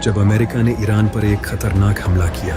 जब अमेरिका ने ईरान पर एक खतरनाक हमला किया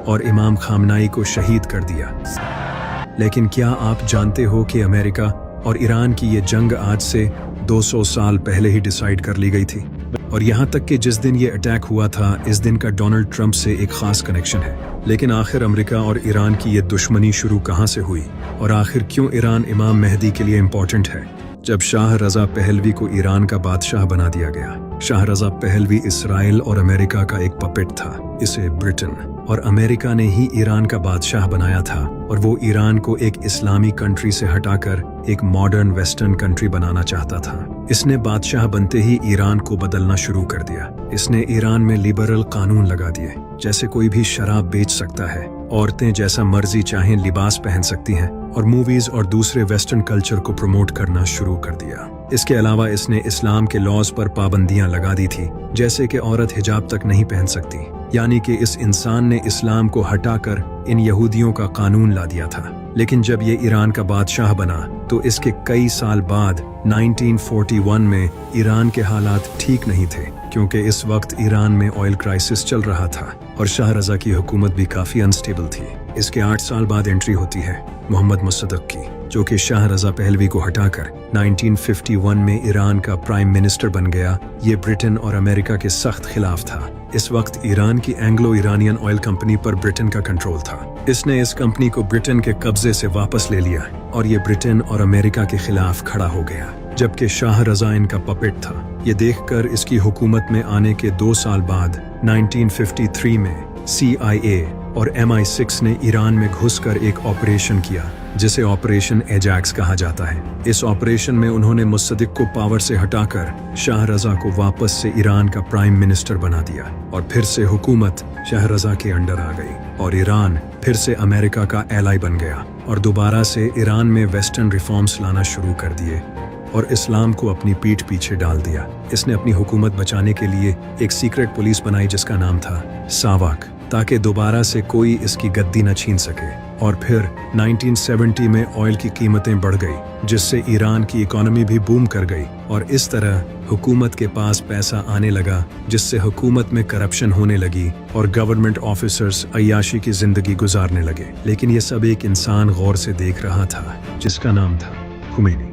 और इमाम खामनाई को शहीद कर दिया। लेकिन क्या आप जानते हो कि अमेरिका और ईरान की ये जंग आज से 200 साल पहले ही डिसाइड कर ली गई थी? और यहाँ तक कि जिस दिन ये अटैक हुआ था, इस दिन का डोनाल्ड ट्रंप से एक खास कनेक्शन है। लेकिन आखिर अमेरिका और ईरान की ये दुश्मनी शुरू कहाँ से हुई, और आखिर क्यों ईरान इमाम मेहदी के लिए इम्पोर्टेंट है? जब शाह रजा पहलवी को ईरान का बादशाह बना दिया गया। शाह रजा पहलवी इसराइल और अमेरिका का एक पपेट था। इसे ब्रिटेन और अमेरिका ने ही ईरान का बादशाह बनाया था, और वो ईरान को एक इस्लामी कंट्री से हटाकर एक मॉडर्न वेस्टर्न कंट्री बनाना चाहता था। इसने बादशाह बनते ही ईरान को बदलना शुरू कर दिया। इसने ईरान में लिबरल कानून लगा दिए, जैसे कोई भी शराब बेच सकता है, औरतें जैसा मर्जी चाहें लिबास पहन सकती हैं, और मूवीज और दूसरे वेस्टर्न कल्चर को प्रमोट करना शुरू कर दिया। इसके अलावा इसने इस्लाम के लॉज पर पाबंदियां लगा दी थी, जैसे कि औरत हिजाब तक नहीं पहन सकती। यानी कि इस इंसान ने इस्लाम को हटाकर इन यहूदियों का कानून ला दिया था। लेकिन जब ये ईरान का बादशाह बना तो इसके कई साल बाद 1941 में ईरान के हालात ठीक नहीं थे, क्योंकि इस वक्त ईरान में ऑयल क्राइसिस चल रहा था और शाह रजा की हुकूमत भी काफी अनस्टेबल थी। इसके 8 साल बाद एंट्री होती है मोहम्मद मुसद्दक की, जो कि शाह रजा पहलवी को हटाकर 1951 में ईरान का प्राइम मिनिस्टर बन गया। ये ब्रिटेन और अमेरिका के सख्त खिलाफ था। इस वक्त ईरान की एंग्लो ईरानियन ऑयल कंपनी पर ब्रिटेन का कंट्रोल था। इसने इस कंपनी को ब्रिटेन के कब्जे से वापस ले लिया और ये ब्रिटेन और अमेरिका के खिलाफ खड़ा हो गया, जबकि शाह रजा इनका पपेट था। ये देखकर इसकी हुकूमत में आने के 2 साल बाद 1953 में CIA और MI6 ने ईरान में घुसकर एक ऑपरेशन किया, जिसे ऑपरेशन एजैक्स कहा जाता है। इस ऑपरेशन में उन्होंने मुसद्दिक को पावर से हटाकर शाह रजा को वापस से ईरान का प्राइम मिनिस्टर बना दिया, और फिर से हुकूमत शाह रजा के अंडर आ गई, और ईरान फिर से अमेरिका का एलाई बन गया, और दोबारा से ईरान में वेस्टर्न रिफॉर्म्स लाना शुरू कर दिए और इस्लाम को अपनी पीठ पीछे डाल दिया। इसने अपनी हुकूमत बचाने के लिए एक सीक्रेट पुलिस बनाई जिसका नाम था सावाक, ताकि दोबारा से कोई इसकी गद्दी न छीन सके। और फिर 1970 में ऑयल की कीमतें बढ़ गई, जिससे ईरान की इकोनॉमी भी बूम कर गई, और इस तरह हुकूमत के पास पैसा आने लगा, जिससे हुकूमत में करप्शन होने लगी और गवर्नमेंट ऑफिसर्स अय्याशी की जिंदगी गुजारने लगे। लेकिन ये सब एक इंसान गौर से देख रहा था, जिसका नाम था खुमैनी।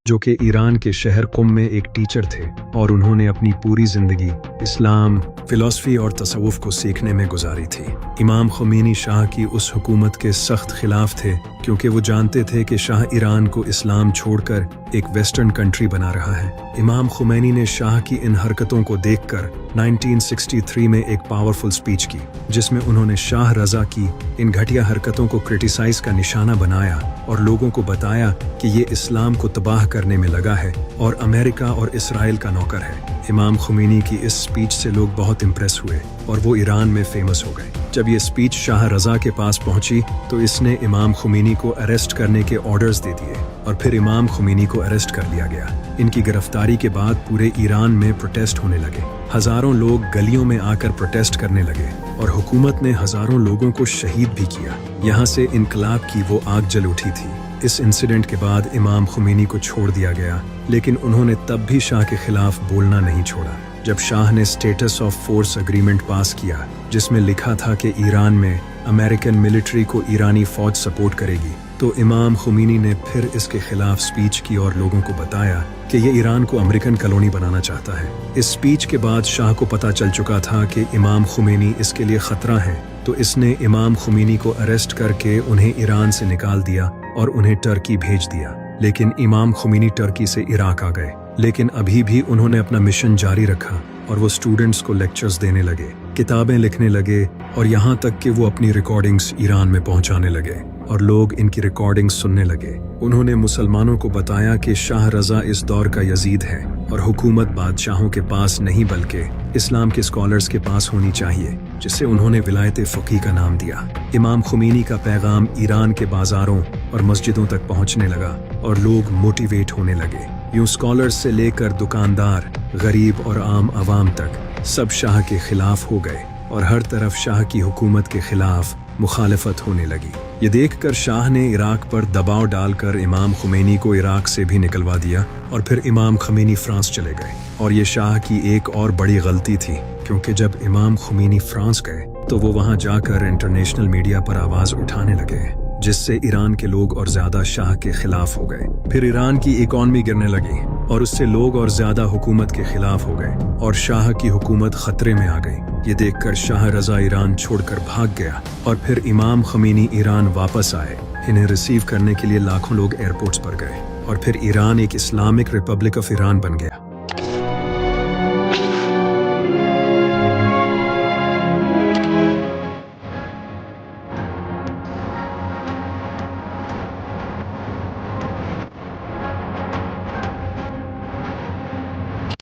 जो कि ईरान के शहर कुम में एक टीचर थे, और उन्होंने अपनी पूरी जिंदगी इस्लाम, फिलॉसफी और तसव्वुफ को सीखने में गुजारी थी। इमाम खुमैनी शाह की उस हुकूमत के सख्त खिलाफ थे, क्योंकि वो जानते थे कि शाह ईरान को इस्लाम छोड़कर एक वेस्टर्न कंट्री बना रहा है। इमाम खुमैनी ने शाह की इन हरकतों को देखकर 1963 में एक पावरफुल स्पीच की, जिसमें उन्होंने शाह रजा की इन घटिया हरकतों को क्रिटिसाइज का निशाना बनाया और लोगों को बताया कि ये इस्लाम को तबाह करने में लगा है और अमेरिका और इसराइल का नौकर है। इमाम खुमैनी की इस स्पीच से लोग बहुत इम्प्रेस हुए और वो ईरान में फेमस हो गए। जब ये स्पीच शाह रजा के पास पहुंची तो इसने इमाम खुमैनी को अरेस्ट करने के ऑर्डर्स दे दिए, और फिर इमाम खुमैनी को अरेस्ट कर लिया गया। इनकी गिरफ्तारी के बाद पूरे ईरान में प्रोटेस्ट होने लगे। हजारों लोग गलियों में आकर प्रोटेस्ट करने लगे, और हुकूमत ने हजारों लोगों को शहीद भी किया। यहाँ से इनकलाब की वो आग जल उठी थी। इस इंसिडेंट के बाद इमाम खुमैनी को छोड़ दिया गया, लेकिन उन्होंने तब भी शाह के खिलाफ बोलना नहीं छोड़ा। जब शाह ने स्टेटस ऑफ फोर्स एग्रीमेंट पास किया, जिसमें लिखा था कि ईरान में अमेरिकन मिलिट्री को ईरानी फौज सपोर्ट करेगी, तो इमाम खुमैनी ने फिर इसके खिलाफ स्पीच की और लोगों को बताया कि ये ईरान को अमेरिकन कॉलोनी बनाना चाहता है। इस स्पीच के बाद शाह को पता चल चुका था कि इमाम खुमैनी इसके लिए खतरा है, तो इसने इमाम खुमैनी को अरेस्ट करके उन्हें ईरान से निकाल दिया और उन्हें टर्की भेज दिया। लेकिन इमाम खुमैनी टर्की से इराक आ गए, लेकिन अभी भी उन्होंने अपना मिशन जारी रखा और वो स्टूडेंट्स को लेक्चर्स देने लगे, किताबें लिखने लगे, और यहाँ तक कि वो अपनी रिकॉर्डिंग्स ईरान में पहुँचाने लगे और लोग इनकी रिकॉर्डिंग्स सुनने लगे। उन्होंने मुसलमानों को बताया कि शाह रजा इस दौर का यजीद है और हुकूमत बादशाहों के पास नहीं बल्कि इस्लाम के स्कॉलर्स के पास होनी चाहिए, जिससे उन्होंने विलायत फ़क़ीह का नाम दिया। इमाम खुमैनी का पैगाम ईरान के बाजारों और मस्जिदों तक पहुँचने लगा और लोग मोटिवेट होने लगे। यूं स्कॉलर्स से लेकर दुकानदार, गरीब और आम आवाम तक सब शाह के खिलाफ हो गए और हर तरफ शाह की हुकूमत के खिलाफ मुखालफत होने लगी। ये देखकर शाह ने इराक पर दबाव डालकर इमाम खुमैनी को इराक से भी निकलवा दिया और फिर इमाम खुमैनी फ्रांस चले गए। और ये शाह की एक और बड़ी गलती थी, क्योंकि जब इमाम खुमैनी फ्रांस गए तो वो वहां जाकर इंटरनेशनल मीडिया पर आवाज उठाने लगे, जिससे ईरान के लोग और ज्यादा शाह के खिलाफ हो गए। फिर ईरान की इकॉनमी गिरने लगी और उससे लोग और ज्यादा हुकूमत के खिलाफ हो गए और शाह की हुकूमत खतरे में आ गई। ये देखकर शाह रजा ईरान छोड़कर भाग गया और फिर इमाम खुमैनी ईरान वापस आए। इन्हें रिसीव करने के लिए लाखों लोग एयरपोर्ट्स पर गए और फिर ईरान एक इस्लामिक रिपब्लिक ऑफ ईरान बन गया।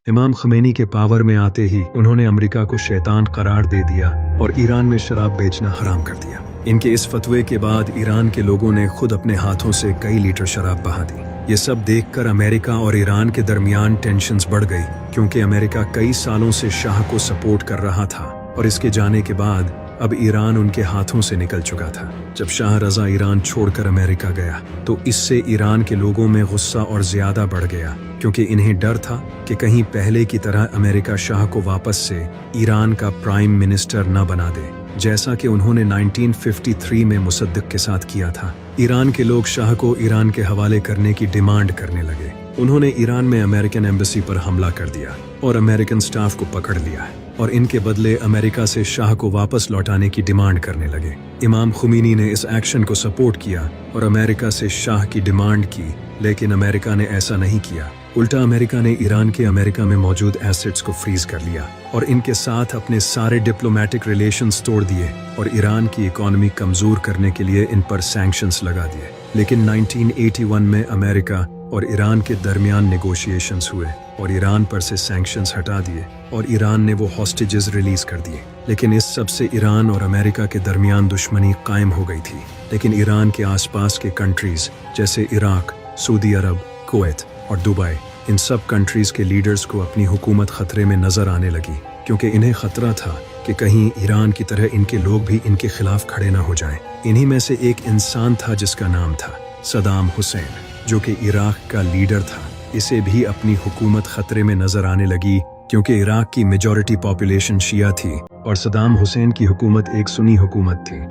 इमाम खुमैनी के पावर में आते ही उन्होंने अमेरिका को शैतान करार दे दिया और ईरान में शराब बेचना हराम कर दिया। इनके इस फतवे के बाद ईरान के लोगों ने खुद अपने हाथों से कई लीटर शराब बहा दी। ये सब देखकर अमेरिका और ईरान के दरमियान टेंशन्स बढ़ गई, क्योंकि अमेरिका कई सालों से शाह को सपोर्ट कर रहा था और इसके जाने के बाद अब ईरान उनके हाथों से निकल चुका था। जब शाह रजा ईरान छोड़कर अमेरिका गया तो इससे ईरान के लोगों में गुस्सा और ज्यादा बढ़ गया, क्योंकि इन्हें डर था कि कहीं पहले की तरह अमेरिका शाह को वापस से ईरान का प्राइम मिनिस्टर न बना दे, जैसा कि उन्होंने 1953 में मुसद्दिक के साथ किया था। ईरान के लोग शाह को ईरान के हवाले करने की डिमांड करने लगे। उन्होंने ईरान में अमेरिकन एम्बेसी पर हमला कर दिया और अमेरिकन स्टाफ को पकड़ लिया और इनके बदले अमेरिका से शाह को वापस लौटाने की डिमांड करने लगे। इमाम खुमैनी ने इस एक्शन को सपोर्ट किया और अमेरिका से शाह की डिमांड की, लेकिन अमेरिका ने ऐसा नहीं किया। उल्टा अमेरिका ने ईरान के अमेरिका में मौजूद एसेट्स को फ्रीज कर लिया और इनके साथ अपने सारे डिप्लोमेटिक रिलेशंस तोड़ दिए और ईरान की इकॉनमी कमजोर करने के लिए इन पर सैंक्शंस लगा दिए। लेकिन 1981 में अमेरिका और ईरान के दरमियान नेगोशिएशंस हुए और ईरान पर से सैंक्शंस हटा दिए और ईरान ने वो हॉस्टेजेस रिलीज कर दिए। लेकिन इस सब से ईरान और अमेरिका के दरमियान दुश्मनी कायम हो गई थी। लेकिन ईरान के आसपास के कंट्रीज जैसे इराक, सऊदी अरब, कुवैत और दुबई, इन सब कंट्रीज के लीडर्स को अपनी हुकूमत खतरे में नजर आने लगी, क्योंकि इन्हें खतरा था कि कहीं ईरान की तरह इनके लोग भी इनके खिलाफ खड़े ना हो जाएं। इन्हीं में से एक इंसान था जिसका नाम था सदाम हुसैन, जो कि इराक का लीडर था। इसे भी अपनी हुकूमत खतरे में नजर आने लगी, क्योंकि इराक की मेजॉरिटी पॉपुलेशन शिया थी और सदाम हुसैन की हुकूमत एक सुन्नी हुकूमत थी।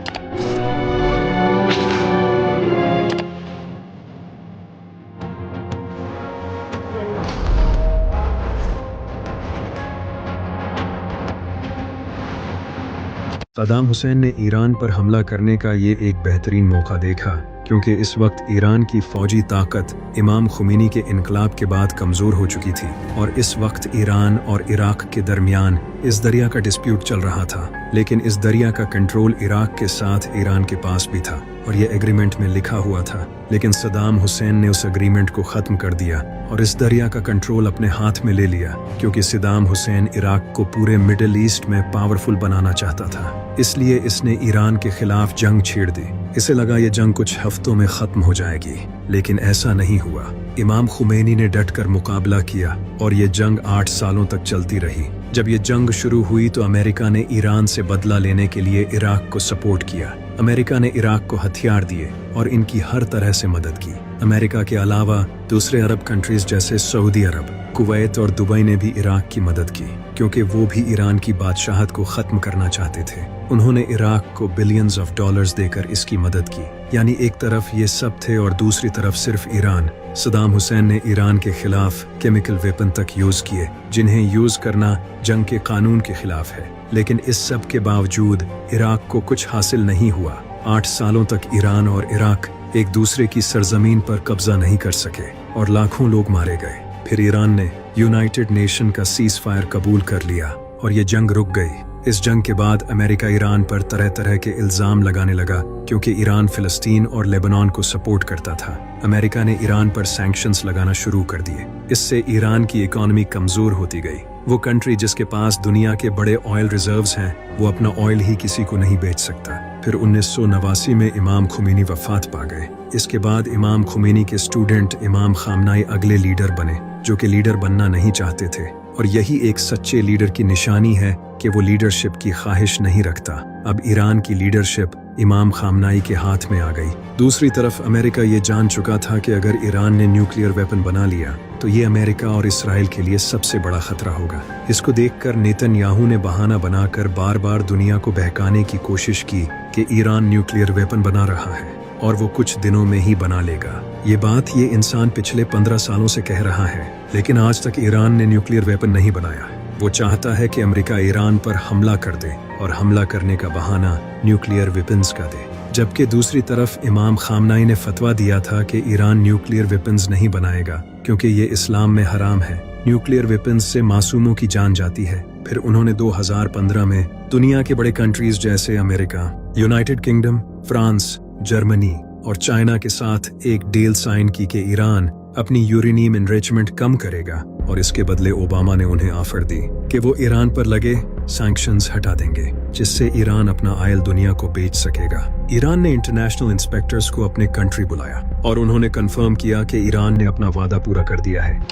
सदाम हुसैन ने ईरान पर हमला करने का ये एक बेहतरीन मौका देखा, क्योंकि इस वक्त ईरान की फौजी ताकत इमाम खुमैनी के इनकलाब के बाद कमज़ोर हो चुकी थी और इस वक्त ईरान और इराक के दरमियान इस दरिया का डिस्प्यूट चल रहा था। लेकिन इस दरिया का कंट्रोल इराक के साथ ईरान के पास भी था और यह एग्रीमेंट में लिखा हुआ था। लेकिन सदाम हुसैन ने उस एग्रीमेंट को ख़त्म कर दिया और इस दरिया का कंट्रोल अपने हाथ में ले लिया, क्योंकि सदाम हुसैन इराक को पूरे मिडिल ईस्ट में पावरफुल बनाना चाहता था। इसलिए इसने ईरान के खिलाफ जंग छेड़ दी। इसे लगा ये जंग कुछ हफ्तों में ख़त्म हो जाएगी, लेकिन ऐसा नहीं हुआ। इमाम खुमैनी ने डटकर मुकाबला किया और ये जंग 8 सालों तक चलती रही। जब ये जंग शुरू हुई तो अमेरिका ने ईरान से बदला लेने के लिए इराक को सपोर्ट किया। अमेरिका ने इराक को हथियार दिए और इनकी हर तरह से मदद की। अमेरिका के अलावा दूसरे अरब कंट्रीज जैसे सऊदी अरब, कुवैत और दुबई ने भी इराक की मदद की, क्योंकि वो भी ईरान की बादशाहत को ख़त्म करना चाहते थे। उन्होंने इराक को बिलियंस ऑफ डॉलर्स देकर इसकी मदद की। यानी एक तरफ ये सब थे और दूसरी तरफ सिर्फ ईरान। सदाम हुसैन ने ईरान के खिलाफ केमिकल वेपन तक यूज़ किए, जिन्हें यूज़ करना जंग के कानून के खिलाफ है। लेकिन इस सब के बावजूद इराक को कुछ हासिल नहीं हुआ। 8 सालों तक ईरान और इराक एक दूसरे की सरजमीन पर कब्जा नहीं कर सके और लाखों लोग मारे गए। फिर ईरान ने यूनाइटेड नेशन का सीज फायर कबूल कर लिया और ये जंग रुक गई। इस जंग के बाद अमेरिका ईरान पर तरह तरह के इल्जाम लगाने लगा, क्योंकि ईरान फिलिस्तीन और लेबनान को सपोर्ट करता था। अमेरिका ने ईरान पर सैंक्शंस लगाना शुरू कर दिए। इससे ईरान की इकॉनमी कमजोर होती गई। वो कंट्री जिसके पास दुनिया के बड़े ऑयल रिजर्व्स हैं, वो अपना ऑयल ही किसी को नहीं बेच सकता। फिर 1989 में इमाम खुमैनी वफात पा गए। इसके बाद इमाम खुमैनी के स्टूडेंट इमाम खामनाई अगले लीडर बने, जो कि लीडर बनना नहीं चाहते थे, और यही एक सच्चे लीडर की निशानी है कि वो लीडरशिप की ख्वाहिश नहीं रखता। अब ईरान की लीडरशिप इमाम खामनाई के हाथ में आ गई। दूसरी तरफ अमेरिका ये जान चुका था कि अगर ईरान ने न्यूक्लियर वेपन बना लिया तो ये अमेरिका और इसराइल के लिए सबसे बड़ा खतरा होगा। इसको देखकर नेतन्याहू ने बहाना बनाकर बार बार दुनिया को बहकाने की कोशिश की कि ईरान न्यूक्लियर वेपन बना रहा है और वो कुछ दिनों में ही बना लेगा। ये बात ये इंसान पिछले 15 सालों से कह रहा है, लेकिन आज तक ईरान ने न्यूक्लियर वेपन नहीं बनाया। वो चाहता है कि अमेरिका ईरान पर हमला कर दे और हमला करने का बहाना न्यूक्लियर वेपन्स का दे। जबकि दूसरी तरफ इमाम खामनाई ने फतवा दिया था कि ईरान न्यूक्लियर वेपन्स नहीं बनाएगा क्योंकि ये इस्लाम में हराम है। न्यूक्लियर वेपन्स से मासूमों की जान जाती है। फिर उन्होंने 2015 में दुनिया के बड़े कंट्रीज जैसे America, United kingdom, France, Germany और चाइना के साथ एक डील साइन की कि ईरान अपनी यूरेनियम एनरिचमेंट कम करेगा, और इसके बदले ओबामा ने उन्हें ऑफर दी कि वो ईरान पर लगे सैंक्शंस हटा देंगे, जिससे ईरान अपना ऑयल दुनिया को बेच सकेगा। ईरान ने इंटरनेशनल इंस्पेक्टर्स को अपने कंट्री बुलाया और उन्होंने कंफर्म किया कि ईरान ने अपना वादा पूरा कर दिया है।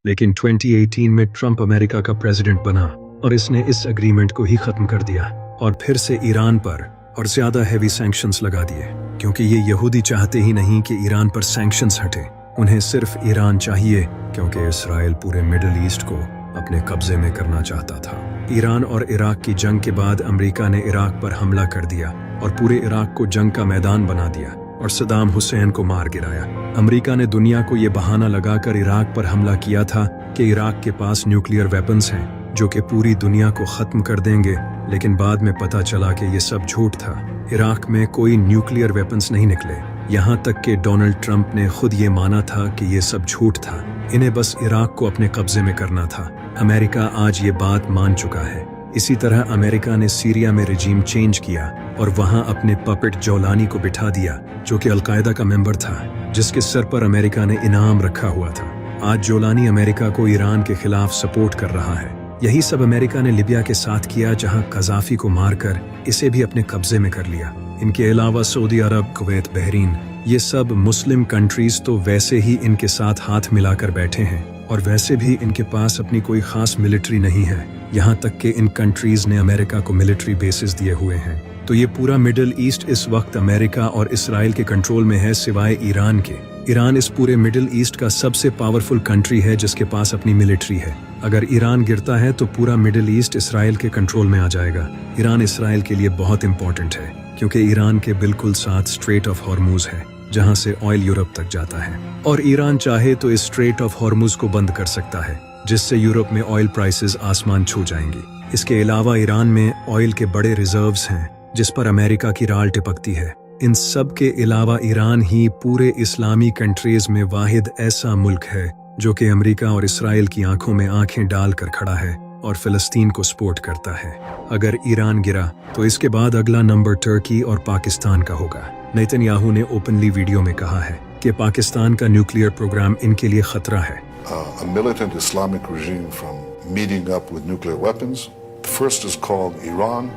लेकिन 2018 में ट्रंप अमेरिका का प्रेसिडेंट बना और इसने इस एग्रीमेंट को ही खत्म कर दिया और फिर से ईरान पर और ज्यादा हैवी सैंक्शंस लगा दिए, क्योंकि ये यहूदी चाहते ही नहीं कि ईरान पर सैंक्शंस हटे। उन्हें सिर्फ ईरान चाहिए, क्योंकि इसराइल पूरे मिडिल ईस्ट को अपने कब्जे में करना चाहता था। ईरान और इराक की जंग के बाद अमेरिका ने इराक पर हमला कर दिया और पूरे इराक को जंग का मैदान बना दिया और सद्दाम हुसैन को मार गिराया। अमेरिका ने दुनिया को ये बहाना लगाकर इराक पर हमला किया था कि इराक के पास न्यूक्लियर वेपन्स हैं जो कि पूरी दुनिया को खत्म कर देंगे, लेकिन बाद में पता चला कि ये सब झूठ था। इराक में कोई न्यूक्लियर वेपन्स नहीं निकले, यहाँ तक कि डोनाल्ड ट्रंप ने खुद ये माना था कि ये सब झूठ था। इन्हें बस इराक को अपने कब्जे में करना था। अमेरिका आज ये बात मान चुका है। इसी तरह अमेरिका ने सीरिया में रिजीम चेंज किया और वहां अपने पपेट जौलानी को बिठा दिया, जो कि अलकायदा का मेंबर था, जिसके सर पर अमेरिका ने इनाम रखा हुआ था। आज जौलानी अमेरिका को ईरान के खिलाफ सपोर्ट कर रहा है। यही सब अमेरिका ने लिबिया के साथ किया, जहां कजाफी को मारकर इसे भी अपने कब्जे में कर लिया। इनके अलावा सऊदी अरब, कुवैत, बहरीन, ये सब मुस्लिम कंट्रीज तो वैसे ही इनके साथ हाथ मिलाकर बैठे हैं और वैसे भी इनके पास अपनी कोई खास मिलिट्री नहीं है। यहाँ तक कि इन कंट्रीज ने अमेरिका को मिलिट्री बेसिस दिए हुए हैं। तो ये पूरा मिडिल ईस्ट इस वक्त अमेरिका और इसराइल के कंट्रोल में है, सिवाय ईरान के। ईरान इस पूरे मिडिल ईस्ट का सबसे पावरफुल कंट्री है जिसके पास अपनी मिलिट्री है। अगर ईरान गिरता है तो पूरा मिडिल ईस्ट इसराइल के कंट्रोल में आ जाएगा। ईरान इसराइल के लिए बहुत इंपॉर्टेंट है, क्योंकि ईरान के बिल्कुल साथ स्ट्रेट ऑफ हॉर्मुज है, जहां से ऑयल यूरोप तक जाता है, और ईरान चाहे तो इस स्ट्रेट ऑफ हॉर्मुज को बंद कर सकता है, जिससे यूरोप में ऑयल प्राइसेस आसमान छू जाएंगी। इसके अलावा ईरान में ऑयल के बड़े रिजर्व्स हैं, जिस पर अमेरिका की राल टिपकती है। इन सब के अलावा ईरान ही पूरे इस्लामी कंट्रीज में वाहिद ऐसा मुल्क है जो कि अमेरिका और इसराइल की आंखों में आंखें डालकर खड़ा है और फिलिस्तीन को सपोर्ट करता है। अगर ईरान गिरा तो इसके बाद अगला नंबर टर्की और पाकिस्तान का होगा। नेतन्याहू ने ओपनली वीडियो में कहा है कि पाकिस्तान का न्यूक्लियर प्रोग्राम इनके लिए खतरा है। A militant Islamic regime from meeting up with nuclear weapons. The first is called Iran,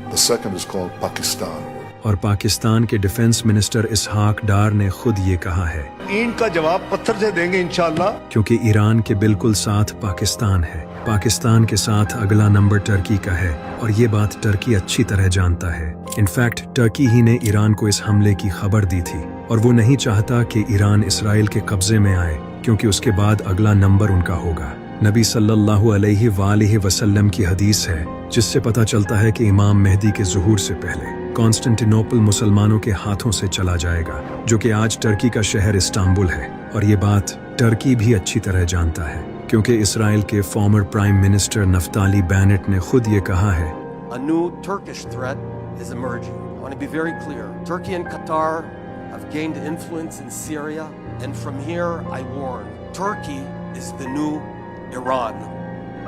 the second is called Pakistan. और पाकिस्तान के डिफेंस मिनिस्टर इसहाक डार ने खुद ये कहा है, इनका जवाब पत्थर से देंगे इंशाअल्लाह, क्योंकि ईरान के बिल्कुल साथ पाकिस्तान है। पाकिस्तान के साथ अगला नंबर टर्की का है और ये बात टर्की अच्छी तरह जानता है। इनफैक्ट टर्की ही ने ईरान को इस हमले की खबर दी थी और वो नहीं चाहता कि ईरान इसराइल के कब्जे में आए, क्योंकि उसके बाद अगला नंबर उनका होगा। नबी सल्लल्लाहु अलैहि वसल्लम की हदीस है, जिससे पता चलता है कि इमाम मेहदी के ज़ुहूर से पहले कॉन्स्टेंटिनोपल मुसलमानों के हाथों से चला जाएगा, जो कि आज टर्की का शहर इस्तांबुल है। और ये बात टर्की भी अच्छी तरह जानता है, क्योंकि इसराइल के former prime minister Naftali Bennett ने खुद ये कहा है, A new Turkish threat is emerging. I want to be very clear. Turkey and Qatar have gained influence in Syria, and from here I warn, Turkey is the new Iran.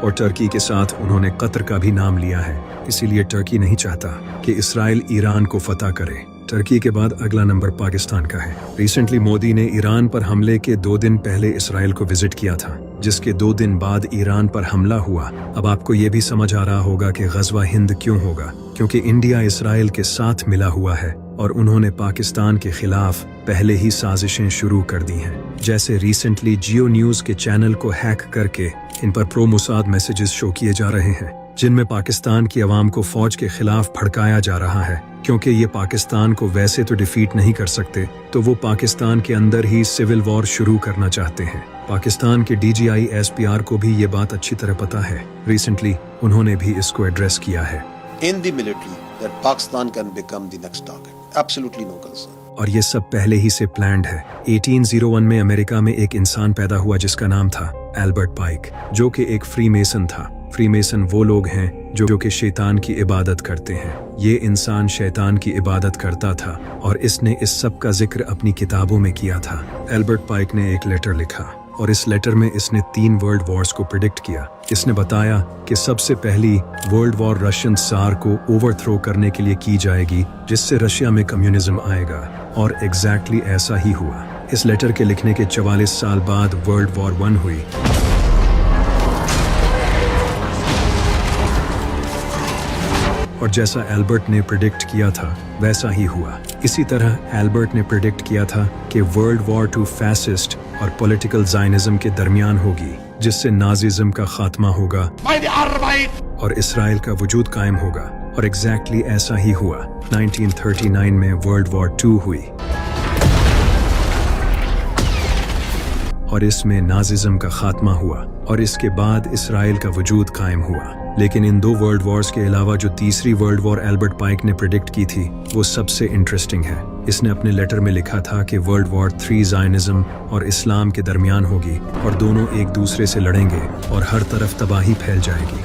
और Turkey के साथ उन्होंने Qatar का भी नाम लिया है। इसीलिए टर्की नहीं चाहता कि इसराइल ईरान को फतह करे। टर्की के बाद अगला नंबर पाकिस्तान का है। रिसेंटली मोदी ने ईरान पर हमले के 2 दिन पहले इसराइल को विजिट किया था, जिसके 2 दिन बाद ईरान पर हमला हुआ। अब आपको ये भी समझ आ रहा होगा कि गज़वा हिंद क्यों होगा, क्योंकि इंडिया इसराइल के साथ मिला हुआ है और उन्होंने पाकिस्तान के खिलाफ पहले ही साजिशें शुरू कर दी हैं। जैसे रिसेंटली जियो न्यूज के चैनल को हैक करके इन पर प्रो मुसाद मैसेजेस शो किए जा रहे हैं, जिनमें पाकिस्तान की आवाम को फौज के खिलाफ भड़काया जा रहा है। क्योंकि ये पाकिस्तान को वैसे तो डिफीट नहीं कर सकते, तो वो पाकिस्तान के अंदर ही सिविल वॉर शुरू करना चाहते हैं। पाकिस्तान के DGI SPR को भी ये बात अच्छी तरह पता है। रिसेंटली उन्होंने भी इसको एड्रेस किया है। In the military, that Pakistan can become the next target. Absolutely no concern. और ये सब पहले ही से प्लान्ड है। 1801 में अमेरिका में एक इंसान पैदा हुआ जिसका नाम था एल्बर्ट पाइक, जो कि एक फ्री मेसन था। फ्री मेसन वो लोग हैं जो कि शैतान की इबादत करते हैं। ये इंसान शैतान की इबादत करता था और इसने इस सब का जिक्र अपनी किताबों में किया था। एल्बर्ट पाइक ने एक लेटर लिखा और इस लेटर में इसने 3 वर्ल्ड वॉर्स को प्रिडिक्ट किया। इसने बताया कि सबसे पहली वर्ल्ड वॉर रशियन सार को ओवरथ्रो करने के लिए की जाएगी, जिससे रशिया में कम्युनिज्म आएगा, और एग्जैक्टली ऐसा ही हुआ। इस लेटर के लिखने के 44 साल बाद वर्ल्ड वॉर 1 हुई। और जैसा एल्बर्ट ने प्रिडिक्ट किया था वैसा ही हुआ। इसी तरह एल्बर्ट ने प्रिडिक्ट किया था कि वर्ल्ड वॉर 2 फैसिस्ट और पॉलिटिकल ज़ायनिज़्म के दरमियान होगी, जिससे नाज़िज़्म का खात्मा होगा और इसराइल का वजूद कायम होगा। और एग्जैक्टली ऐसा ही हुआ। 1939 में वर्ल्ड वॉर 2 हुई और इसमें नाज़िज़्म का खात्मा हुआ और इसके बाद इसराइल का वजूद कायम हुआ। लेकिन इन 2 वर्ल्ड वॉर्स के अलावा जो तीसरी वर्ल्ड वॉर एल्बर्ट पाइक ने प्रिडिक्ट की थी वो सबसे इंटरेस्टिंग है। इसने अपने लेटर में लिखा था कि वर्ल्ड वॉर 3 ज़ायनिज़्म और इस्लाम के दरमियान होगी और दोनों एक दूसरे से लड़ेंगे और हर तरफ तबाही फैल जाएगी,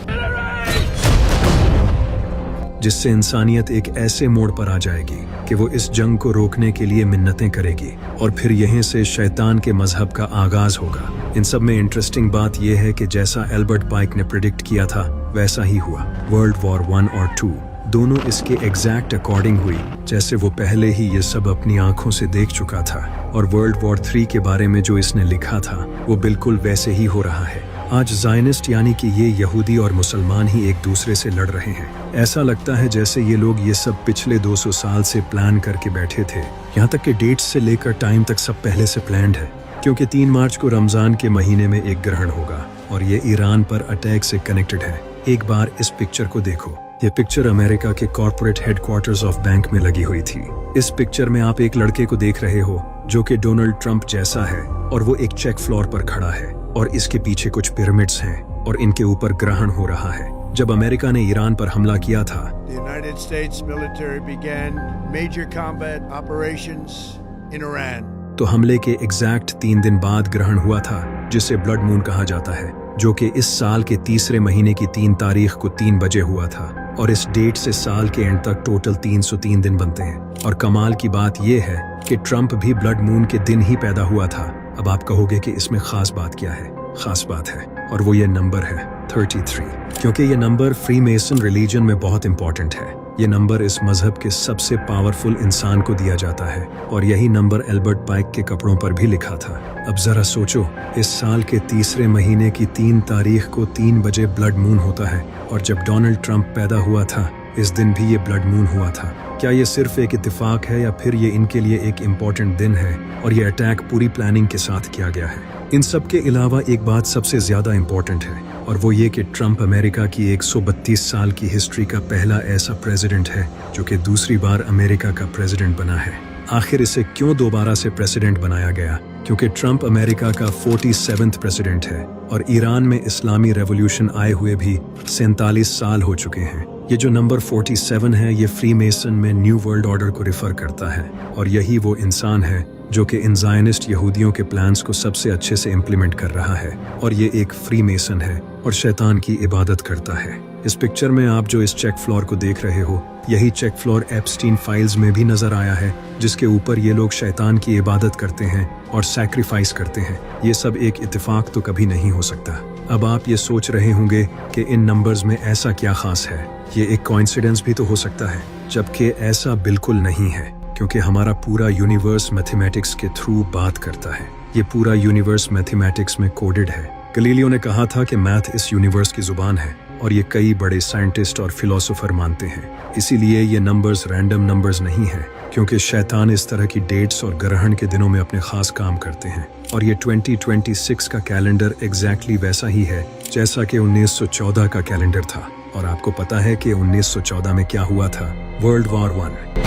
जिससे इंसानियत एक ऐसे मोड़ पर आ जाएगी कि वो इस जंग को रोकने के लिए मिन्नतें करेगी और फिर यहीं से शैतान के मजहब का आगाज होगा। इन सब में इंटरेस्टिंग बात यह है कि जैसा एल्बर्ट पाइक ने प्रिडिक्ट किया था वैसा ही हुआ। वर्ल्ड वॉर 1 और 2 दोनों इसके एग्जैक्ट अकॉर्डिंग हुई, जैसे वो पहले ही ये सब अपनी आंखों से देख चुका था। और वर्ल्ड वॉर 3 के बारे में जो इसने लिखा था वो बिल्कुल वैसे ही हो रहा है। आज ज़ायनिस्ट यानी कि ये यहूदी और मुसलमान ही एक दूसरे से लड़ रहे हैं। ऐसा लगता है जैसे ये लोग ये सब पिछले 200 साल से प्लान करके बैठे थे। यहाँ तक कि डेट्स से लेकर टाइम तक सब पहले से प्लान्ड है, क्योंकि 3 मार्च को रमजान के महीने में एक ग्रहण होगा और ये ईरान पर अटैक से कनेक्टेड है। एक बार इस पिक्चर को देखो। ये पिक्चर अमेरिका के कॉर्पोरेट हेडक्वार्टर्स ऑफ बैंक में लगी हुई थी। इस पिक्चर में आप एक लड़के को देख रहे हो जो कि डोनाल्ड ट्रंप जैसा है और वो एक चेक फ्लोर पर खड़ा है और इसके पीछे कुछ पिरामिड्स हैं और इनके ऊपर ग्रहण हो रहा है। जब अमेरिका ने ईरान पर हमला किया था, The United States military began major combat operations in Iran. तो हमले के एग्जैक्ट 3 दिन बाद ग्रहण हुआ था, जिसे ब्लड मून कहा जाता है, जो कि इस साल के तीसरे महीने की 3 तारीख को 3 बजे हुआ था। और इस डेट से साल के एंड तक टोटल 303 दिन बनते हैं। और कमाल की बात यह है कि ट्रंप भी ब्लड मून के दिन ही पैदा हुआ था। अब आप कहोगे कि इसमें खास बात क्या है? खास बात है और वो ये नंबर है 33, क्योंकि ये नंबर फ्री मेसन रिलीजन में बहुत इंपॉर्टेंट है। ये नंबर इस मजहब के सबसे पावरफुल इंसान को दिया जाता है और यही नंबर एल्बर्ट पाइक के कपड़ों पर भी लिखा था। अब जरा सोचो, इस साल के तीसरे महीने की 3 तारीख को 3 बजे ब्लड मून होता है और जब डोनाल्ड ट्रंप पैदा हुआ था इस दिन भी ये ब्लड मून हुआ था। क्या ये सिर्फ एक इत्तेफाक है या फिर ये इनके लिए एक इम्पोर्टेंट दिन है और ये अटैक पूरी प्लानिंग के साथ किया गया है? इन सब के अलावा एक बात सबसे ज्यादा इम्पोर्टेंट है और वो ये कि ट्रंप अमेरिका की 132 साल की हिस्ट्री का पहला ऐसा प्रेसिडेंट है जो कि दूसरी बार अमेरिका का प्रेसिडेंट बना है। आखिर इसे क्यों दोबारा से प्रेसिडेंट बनाया गया? क्योंकि ट्रंप अमेरिका का 47वां प्रेसिडेंट है और ईरान में इस्लामी रेवोल्यूशन आए हुए भी 47 साल हो चुके हैं। ये जो नंबर 47 है ये फ्री मेसन में न्यू वर्ल्ड ऑर्डर को रिफर करता है और यही वो इंसान है जो कि इन ज़ायनिस्ट यहूदियों के प्लान्स को सबसे अच्छे से इम्प्लीमेंट कर रहा है। और ये एक फ्री मेसन है और शैतान की इबादत करता है। इस पिक्चर में आप जो इस चेक फ्लोर को देख रहे हो, यही चेक फ्लोर एप्स्टीन फाइल्स में भी नजर आया है, जिसके ऊपर ये लोग शैतान की इबादत करते हैं और सैक्रिफाइस करते हैं। ये सब एक इत्तेफाक तो कभी नहीं हो सकता। अब आप ये सोच रहे होंगे कि इन नंबर्स में ऐसा क्या खास है, ये एक कोइंसिडेंस भी तो हो सकता है, जबकि ऐसा बिल्कुल नहीं है। क्योंकि हमारा पूरा यूनिवर्स मैथमेटिक्स के थ्रू बात करता है। ये पूरा यूनिवर्स मैथमेटिक्स में कोडेड है। गलीलियो ने कहा था कि मैथ इस यूनिवर्स की जुबान है और ये कई बड़े साइंटिस्ट और फिलोसोफर मानते हैं। इसीलिए ये नंबर्स रैंडम नंबर्स नहीं हैं, क्योंकि शैतान इस तरह की डेट्स और ग्रहण के दिनों में अपने खास काम करते हैं। और ये 2026 का कैलेंडर एग्जैक्टली वैसा ही है जैसा कि 1914 का कैलेंडर था। और आपको पता है कि 1914 में क्या हुआ था? World war 1।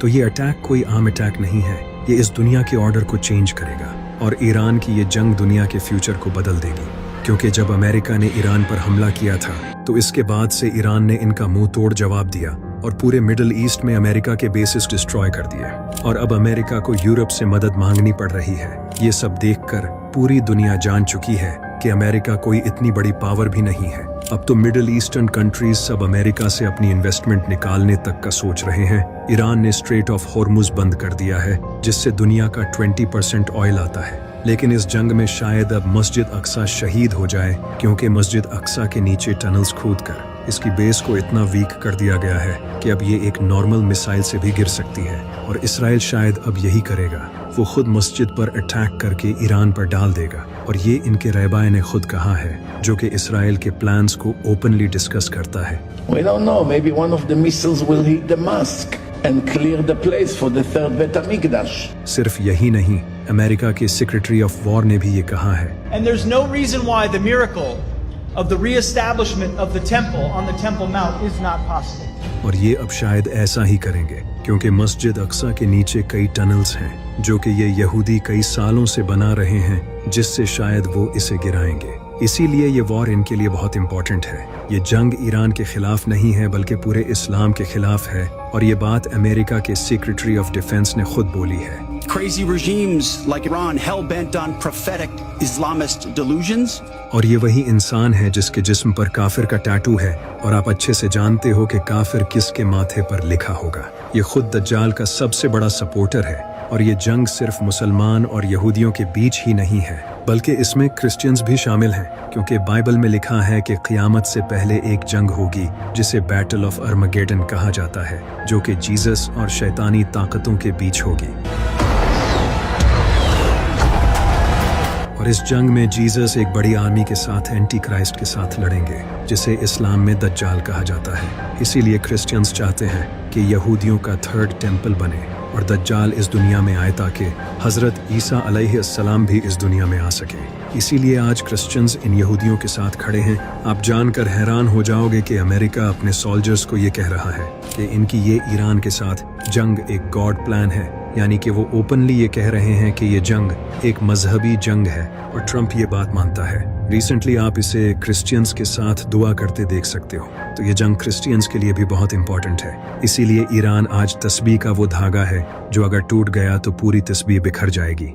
तो ये अटैक कोई आम अटैक नहीं है, ये इस दुनिया के ऑर्डर को चेंज करेगा और ईरान की ये जंग दुनिया के फ्यूचर को बदल देगी। क्योंकि जब अमेरिका ने ईरान पर हमला किया था तो इसके बाद से ईरान ने इनका मुंह तोड़ जवाब दिया और पूरे मिडिल ईस्ट में अमेरिका के बेसिस डिस्ट्रॉय कर दिए। और अब अमेरिका को यूरोप से मदद मांगनी पड़ रही है। ये सब देखकर पूरी दुनिया जान चुकी है कि अमेरिका कोई इतनी बड़ी पावर भी नहीं है। अब तो मिडिल ईस्टर्न कंट्रीज सब अमेरिका से अपनी इन्वेस्टमेंट निकालने तक का सोच रहे हैं। ईरान ने स्ट्रेट ऑफ हॉर्मुज बंद कर दिया है, जिससे दुनिया का 20% ऑयल आता है। लेकिन इस जंग में शायद अब मस्जिद अक्सा शहीद हो जाए, क्योंकि मस्जिद अक्सा के नीचे टनल्स खोदकर इसकी बेस को इतना वीक कर दिया गया है कि अब ये एक नॉर्मल मिसाइल से भी गिर सकती है। और इसराइल शायद अब यही करेगा, वो खुद मस्जिद पर अटैक करके ईरान पर डाल देगा। और ये इनके रहबाए ने खुद कहा है, जो कि इसराइल के प्लान्स को ओपनली डिस्कस करता है। We don't know, maybe one of the missiles will hit Damascus and clear the place for the third Bet HaMikdash. सिर्फ यही नहीं, अमेरिका के सेक्रेटरी ऑफ वॉर ने भी ये कहा है। And there's no reason why the miracle of the reestablishment of the temple on the Temple Mount is not possible. और ये अब शायद ऐसा ही करेंगे, क्योंकि मस्जिद अक्सा के नीचे कई टनल्स हैं जो कि ये यहूदी कई सालों से बना रहे हैं, जिससे शायद वो इसे गिराएंगे। इसीलिए ये वॉर इनके लिए बहुत इंपॉर्टेंट है। ये जंग ईरान के खिलाफ नहीं है, बल्कि पूरे इस्लाम के खिलाफ है। और ये बात अमेरिका के सेक्रेटरी ऑफ डिफेंस ने खुद बोली है। Crazy regimes like Iran hell-bent on prophetic Islamist delusions. और ये वही इंसान है जिसके जिस्म पर काफिर का टैटू है, और आप अच्छे से जानते हो कि काफिर किसके माथे पर लिखा होगा। ये खुद दज्जाल का सबसे बड़ा सपोर्टर है। और ये जंग सिर्फ मुसलमान और यहूदियों के बीच ही नहीं है, बल्कि इसमें क्रिश्चियंस भी शामिल हैं, क्योंकि बाइबल में लिखा है कि क़यामत से पहले एक जंग होगी जिसे बैटल ऑफ अर्मगेडन कहा जाता है, जो कि जीसस और शैतानी ताकतों के बीच होगी। और इस जंग में जीसस एक बड़ी आर्मी के साथ एंटी क्राइस्ट के साथ लड़ेंगे, जिसे इस्लाम में दज्जाल कहा जाता है। इसीलिए क्रिश्चियंस चाहते हैं कि यहूदियों का थर्ड टेम्पल बने और दज्जाल इस दुनिया में आए, ताकि हजरत ईसा अलैहिस्सलाम भी इस दुनिया में आ सके। इसीलिए आज क्रिश्चियंस इन यहूदियों के साथ खड़े हैं। आप जानकर हैरान हो जाओगे कि अमेरिका अपने सोल्जर्स को ये कह रहा है कि इनकी ये ईरान के साथ जंग एक गॉड प्लान है, यानी कि वो ओपनली ये कह रहे हैं कि ये जंग एक मजहबी जंग है, और ट्रंप ये बात मानता है। रिसेंटली आप इसे क्रिश्चियंस के साथ दुआ करते देख सकते हो। तो ये जंग क्रिश्चियंस के लिए भी बहुत इंपॉर्टेंट है। इसीलिए ईरान आज तस्बीह का वो धागा है जो अगर टूट गया तो पूरी तस्बीह बिखर जाएगी।